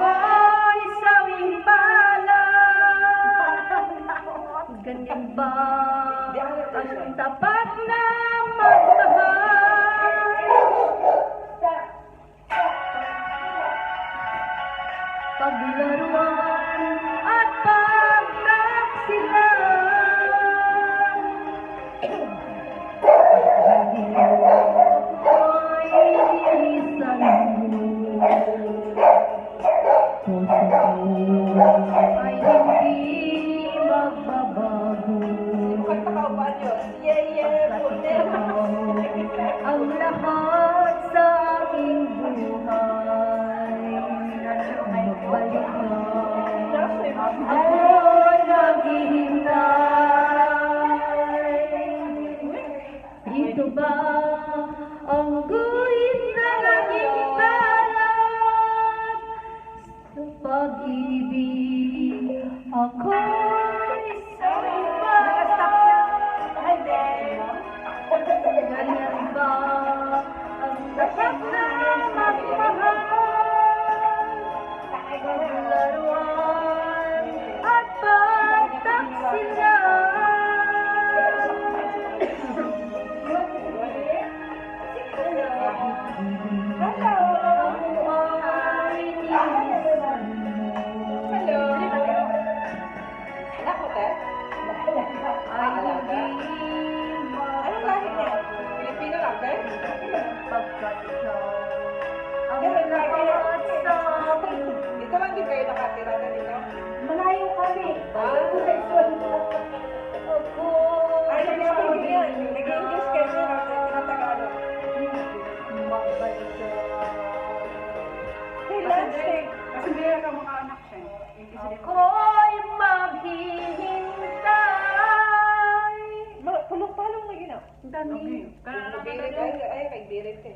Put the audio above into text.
ako'y sawing palad. Ganyan ba ang tapat na magmahal? Paglaruan at pagtaksilan, ako'y inisan mo. Puso ko ay hindi magbabago. Ang lahat sa aking buhay, magbalik ka. Ako'y naghihintay. Ito ba ang guhit na naging balat sa pag-ibig? Ako'y sa'yo ba? Ganyan ba ang tapat na magmahal? Paglaruan at pagtaksilan, Anong lahi niya? Pilipino lang, ba? Dito lang di kayo nakatira na dito? Malayo kami. Ay, nag-speaking yun. Nag-English kayo yun. Tinatagalog. Hey, lunch. Kasi meron ka mga anak siya. Ako'y maghihintay. Pulong-palong na ginaw. Dami. Birit ay, kay Birit eh.